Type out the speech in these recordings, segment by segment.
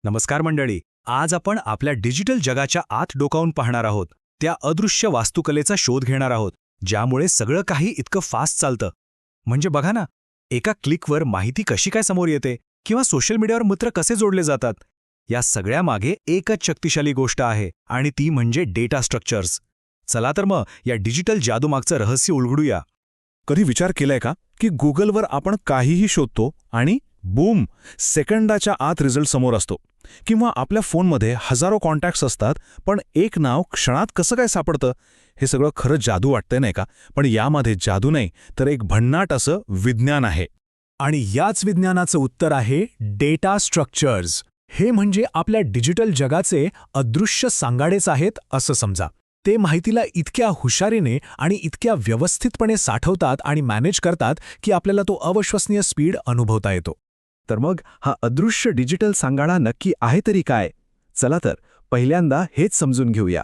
नमस्कार मंडळी. आज आपण आपल्या डिजिटल जगाच्या आत डोकावून पाहणार आहोत. त्या अदृश्य वास्तुकलेचा शोध घेणार आहोत, ज्यामुळे सगळं काही इतकं फास्ट चालतं. म्हणजे बघा ना, एका क्लिकवर माहिती कशी काय समोर येते किंवा सोशल मीडियावर मित्र कसे जोडले जातात. या सगळ्यामागे एकच शक्तिशाली गोष्ट आहे आणि ती म्हणजे डेटा स्ट्रक्चर्स. चला तर मग या डिजिटल जादूमागचं रहस्य उलगडूया. कधी विचार केलाय का की गुगलवर आपण काहीही शोधतो आणि बूम, सेकंदाच्या आत रिझल्ट समोर असतो. किंवा आपल्या फोनमध्ये हजारो कॉन्टॅक्ट्स असतात, पण एक नाव क्षणात कसं काय सापडतं. हे सगळं खरं जादू वाटतंय नाही का? पण यामध्ये जादू नाही, तर एक भन्नाट असं विज्ञान आहे. आणि याच विज्ञानाचं उत्तर आहे डेटा स्ट्रक्चर्स. हे म्हणजे आपल्या डिजिटल जगाचे अदृश्य सांगाडेच आहेत असं समजा. ते माहितीला इतक्या हुशारीने आणि इतक्या व्यवस्थितपणे साठवतात आणि मॅनेज करतात की आपल्याला तो अविश्वसनीय स्पीड अनुभवता येतो. तर मग हा अदृश्य डिजिटल सांगाडा नक्की आहे तरी काय? चला तर पहिल्यांदा हेच समजून घेऊया.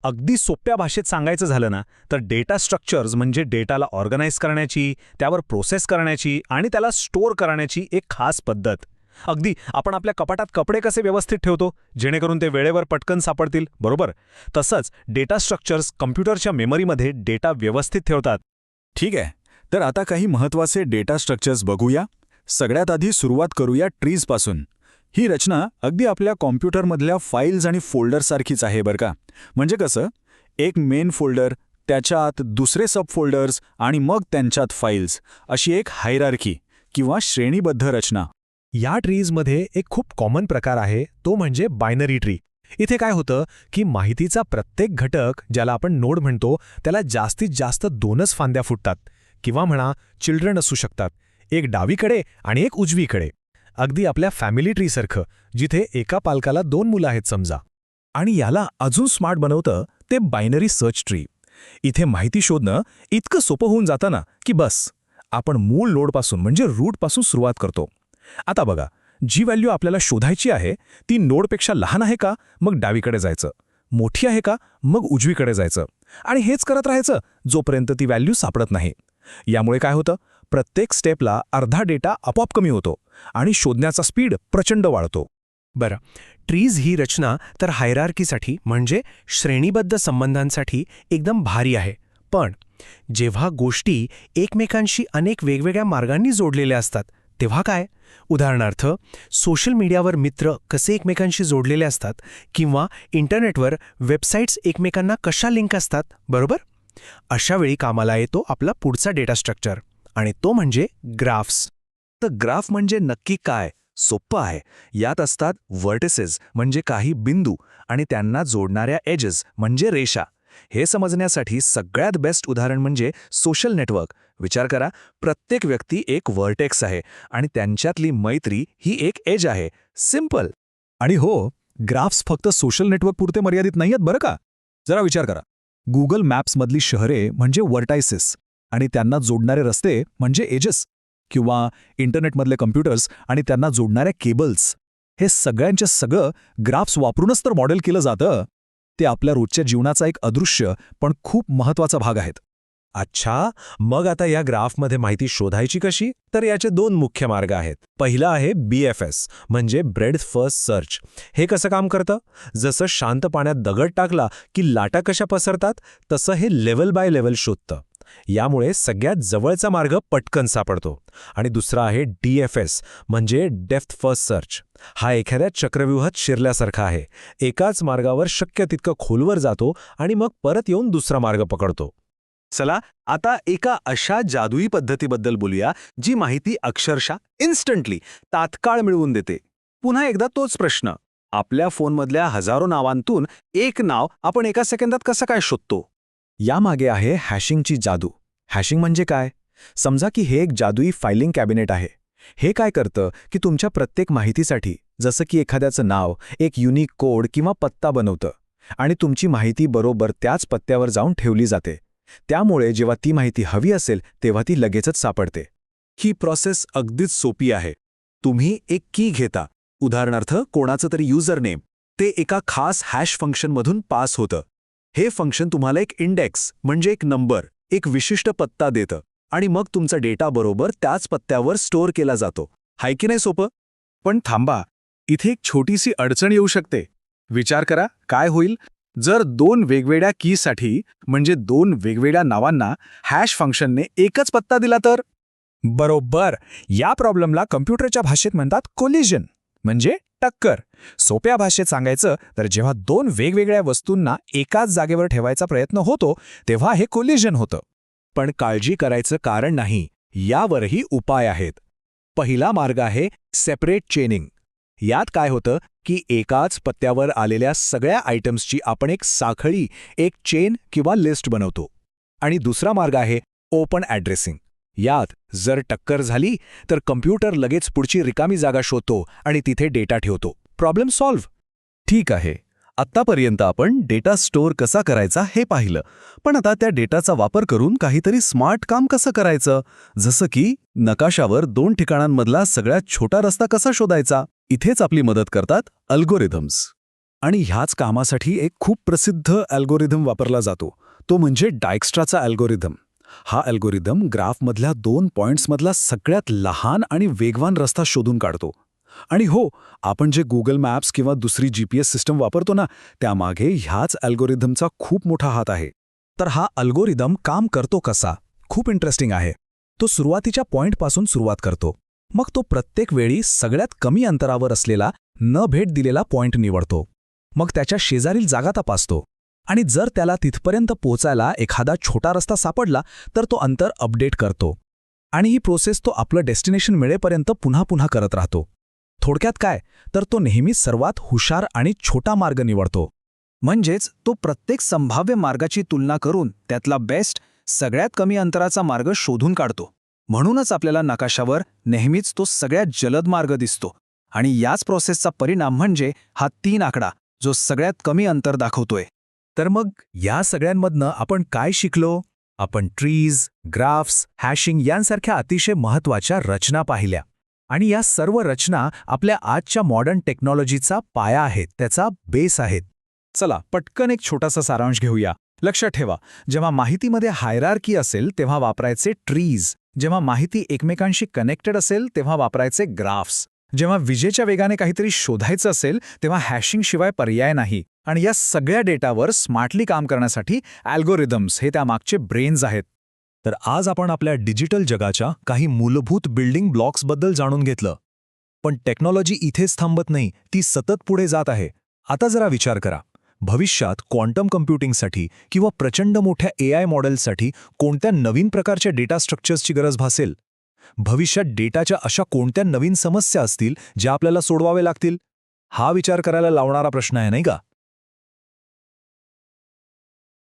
अगदी सोप्या भाषेत सांगायचं झालं ना, तर डेटा स्ट्रक्चर्स म्हणजे डेटाला ऑर्गनाईज करण्याची, त्यावर प्रोसेस करण्याची आणि त्याला स्टोअर करण्याची एक खास पद्धत. अगदी आपण आपल्या कपाटात कपडे कसे व्यवस्थित ठेवतो जेणेकरून ते वेळेवर पटकन सापडतील, बरोबर? तसंच डेटा स्ट्रक्चर्स कम्प्युटरच्या मेमरीमध्ये डेटा व्यवस्थित ठेवतात. ठीक आहे, तर आता काही महत्त्वाचे डेटा स्ट्रक्चर्स बघूया. सगळ्यात आधी सुरुवात करूया ट्रीजपासून. ही रचना अगदी आपल्या कॉम्प्युटरमधल्या फाईल्स आणि फोल्डरसारखीच आहे बरं का. म्हणजे कसं, एक मेन फोल्डर, त्याच्या आत दुसरे सब फोल्डर्स आणि मग त्यांच्यात फाईल्स, अशी एक हायरार्की किंवा श्रेणीबद्ध रचना. या ट्रीजमध्ये एक खूप कॉमन प्रकार आहे, तो म्हणजे बायनरी ट्री. इथे काय होतं की माहितीचा प्रत्येक घटक, ज्याला आपण नोड म्हणतो, त्याला जास्तीत जास्त 2च फांद्या फुटतात. किंवा म्हणा चिल्ड्रन असू शकतात, एक डावीकडे आणि एक उजवीकडे. अगदी आपल्या फॅमिली ट्रीसारखं, जिथे एका पालकाला 2 मुलं आहेत समजा. आणि याला अजून स्मार्ट बनवतं ते बायनरी सर्च ट्री. इथे माहिती शोधणं इतकं सोपं होऊन जातं ना की बस, आपण मूळ नोडपासून म्हणजे रूटपासून सुरुवात करतो. आता बघा, जी व्हॅल्यू आपल्याला शोधायची आहे ती नोडपेक्षा लहान आहे का, मग डावीकडे जायचं. मोठी आहे का, मग उजवीकडे जायचं. आणि हेच करत राहायचं जोपर्यंत ती व्हॅल्यू सापडत नाही. यामुळे काय होतं, प्रत्येक स्टेपला अर्धा डेटा आपोआप कमी होतो आणि शोधण्याचा स्पीड प्रचंड वाढतो. बरं, ट्रीज ही रचना तर हायरार्कीसाठी म्हणजे श्रेणीबद्ध संबंधांसाठी एकदम भारी आहे. पण जेव्हा गोष्टी एकमेकांशी अनेक वेगवेगळ्या मार्गांनी जोडलेल्या असतात, तेव्हा काय? उदाहरणार्थ, सोशल मीडियावर मित्र कसे एकमेकांशी जोडलेले असतात किंवा इंटरनेटवर वेबसाईट्स एकमेकांना कशा लिंक असतात, बरोबर? अशावेळी कामाला येतो आपला पुढचा डेटा स्ट्रक्चर, आणि तो म्हणजे ग्राफ्स. तर ग्राफ म्हणजे नक्की काय? सोप्पं आहे. यात असतात व्हर्टिसेस म्हणजे काही बिंदू आणि त्यांना जोडणाऱ्या एजेस म्हणजे रेषा. हे समजण्यासाठी सगळ्यात बेस्ट उदाहरण म्हणजे सोशल नेटवर्क. विचार करा, प्रत्येक व्यक्ती एक व्हर्टेक्स आहे आणि त्यांच्यातली मैत्री ही एक एज आहे. सिंपल. आणि हो, ग्राफ्स फक्त सोशल नेटवर्क पुरते मर्यादित नाहीयेत बरं का. जरा विचार करा, गुगल मॅप्समधली शहरे म्हणजे वर्टायसेस आणि त्यांना जोडणारे रस्ते म्हणजे एजेस. किंवा इंटरनेटमधले कम्प्युटर्स आणि त्यांना जोडणाऱ्या केबल्स. हे सगळ्यांचे सगळं ग्राफ्स वापरूनच तर मॉडेल केलं जातं. ते आपल्या रोजच्या जीवनाचा एक अदृश्य पण खूप महत्त्वाचा भाग आहेत. अच्छा, मग आता या ग्राफमध्ये माहिती शोधायची कशी? तर याचे 2 मुख्य मार्ग आहेत. पहिला आहे BFS म्हणजे ब्रेड्थ फर्स्ट सर्च. हे कसं काम करतं? जसं शांत पाण्यात दगड टाकला की लाटा कशा पसरतात, तसं हे लेव्हल बाय लेव्हल शोधतं. यामुळे सगळ्यात जवळचा मार्ग पटकन सापडतो. आणि दुसरा आहे DFS म्हणजे डेप्थ फर्स्ट सर्च. हा एखाद्या चक्रव्यूहात शिरल्यासारखा आहे. एकाच मार्गावर शक्य तितकं खोलवर जातो आणि मग परत येऊन दुसरा मार्ग पकडतो. चला आता एका अशा जादुई पद्धतीबद्दल बोलूया, जी माहिती अक्षरशः इन्स्टंटली, तात्काळ मिळवून देते. पुन्हा एकदा तोच प्रश्न, आपल्या फोनमधल्या हजारो नावांतून एक नाव आपण एका सेकंदात कसं काय शोधतो? यामागे आहे हॅशिंगची जादू. हॅशिंग म्हणजे काय? समजा की हे एक जादुई फायलिंग कॅबिनेट आहे. हे काय करतं की तुमच्या प्रत्येक माहितीसाठी, जसं की एखाद्याचं नाव, एक युनिक कोड किंवा पत्ता बनवतं आणि तुमची माहिती बरोबर त्याच पत्त्यावर जाऊन ठेवली जाते. त्यामुळे जेव्हा ती माहिती हवी असेल तेव्हा ती लगेचच सापडते. ही प्रोसेस अगदीच सोपी आहे. तुम्ही एक की घेता, उदाहरणार्थ कोणाचं तरी युजर नेम, ते एका खास हॅश फंक्शनमधून पास होतं. हे फंक्शन तुम्हाला एक इंडेक्स म्हणजे एक नंबर, एक विशिष्ट पत्ता देतं आणि मग तुमचा डेटा बरोबर त्याच पत्त्यावर स्टोअर केला जातो. हाय की नाही सोपं? पण थांबा, इथे एक छोटीशी अडचण येऊ शकते. विचार करा काय होईल जर 2 वेगवेगळ्या कीसाठी म्हणजे 2 वेगवेगळ्या नावांना हॅश फंक्शनने एकच पत्ता दिला तर. बरोबर. या प्रॉब्लेमला कम्प्युटरच्या भाषेत म्हणतात कोलिजन, म्हणजे टक्कर. सोप्या भाषेत सांगायचं तर जेव्हा 2 वेगवेगळ्या वस्तूंना एकाच जागेवर ठेवायचा प्रयत्न होतो तेव्हा हे कोलिजन होतं. पण काळजी करायचं कारण नाही, यावरही उपाय आहेत. पहिला मार्ग आहे सेपरेट चेनिंग. यात काय होतं की एकाच पत्त्यावर आलेल्या सगळ्या आयटम्सची आपण एक साखळी, एक चेन किंवा लिस्ट बनवतो. आणि दुसरा मार्ग आहे ओपन ॲड्रेसिंग. यात जर टक्कर झाली तर कम्प्युटर लगेच पुढची रिकामी जागा शोधतो आणि तिथे डेटा ठेवतो. Problem solve. ठीक आहे. आत्तापर्यंत आपण डेटा स्टोअर कसा करायचा हे पाहिलं, पण आता त्या डेटाचा वापर करून काहीतरी स्मार्ट काम कसं करायचं, जसं की नकाशावर 2 ठिकाणांमधला सगळ्यात छोटा रस्ता कसा शोधायचा. इथेच आपली मदत करतात अल्गोरिथम्स. आणि ह्याच कामासाठी एक खूप प्रसिद्ध अल्गोरिथम वापरला जातो, तो म्हणजे डायक्स्ट्राचा अल्गोरिथम. हा अल्गोरिथम ग्राफमधल्या 2 पॉइंट्समधला सगळ्यात लहान आणि वेगवान रस्ता शोधून काढतो. आणि हो, आपण जे गुगल मॅप्स किंवा दुसरी GPS सिस्टम वापरतो ना, त्यामागे ह्याच अल्गोरिथमचा खूप मोठा हात आहे. तर हा अल्गोरिदम काम करतो कसा? खूप इंटरेस्टिंग आहे. तो सुरुवातीच्या पॉइंटपासून सुरुवात करतो. मग तो प्रत्येक वेळी सगळ्यात कमी अंतरावर असलेला न भेट दिलेला पॉइंट निवडतो. मग त्याच्या शेजारील जागा तपासतो. आणि जर त्याला तिथपर्यंत पोचायला एखादा छोटा रस्ता सापडला तर तो अंतर अपडेट करतो. आणि ही प्रोसेस तो आपलं डेस्टिनेशन मिळेपर्यंत पुन्हा पुन्हा करत राहतो. थोडक्यात काय तर तो नेहमी सर्वात हुशार आणि छोटा मार्ग निवडतो. म्हणजेच तो प्रत्येक संभाव्य मार्गाची तुलना करून त्यातला बेस्ट, सगळ्यात कमी अंतराचा मार्ग शोधून काढतो. म्हणूनच आपल्याला नकाशावर नेहमीच तो सगळ्यात जलद मार्ग दिसतो. आणि याच प्रोसेसचा परिणाम म्हणजे हा 3 आकडा, जो सगळ्यात कमी अंतर दाखवतोय. तर मग या सगळ्यांमधनं आपण काय शिकलो? आपण ट्रीज, ग्राफ्स, हॅशिंग यांसारख्या अतिशय महत्त्वाच्या रचना पाहिल्या. आणि या सर्व रचना आपल्या आजच्या मॉडर्न टेक्नॉलॉजीचा पाया आहेत, त्याचा बेस आहेत. चला पटकन एक छोटासा सारांश घेऊया. लक्षात ठेवा, जेव्हा माहितीमध्ये हायरार्की असेल तेव्हा वापरायचे ट्रीज, जेव्हा माहिती एकमेकांशी कनेक्टेड असेल तेव्हा वापरायचे ग्राफ्स, जेव्हा विजेच्या वेगाने काहीतरी शोधायचं असेल तेव्हा हॅशिंगशिवाय पर्याय नाही. आणि या सगळ्या डेटावर स्मार्टली काम करण्यासाठी अल्गोरिदम्स हे त्यामागचे ब्रेन्स आहेत. तर आज आपण आपल्या डिजिटल जगाच्या काही मूलभूत बिल्डिंग ब्लॉक्सबद्दल जाणून घेतलं. पण टेक्नॉलॉजी इथेच थांबत नाही, ती सतत पुढे जात आहे. आता जरा विचार करा, भविष्यात क्वांटम कम्प्युटिंगसाठी किंवा प्रचंड मोठ्या AI मॉडेलसाठी कोणत्या नवीन प्रकारच्या डेटा स्ट्रक्चर्सची गरज भासेल? भविष्यात डेटाच्या अशा कोणत्या नवीन समस्या असतील ज्या आपल्याला सोडवावे लागतील? हा विचार करायला लावणारा प्रश्न आहे, नाही का?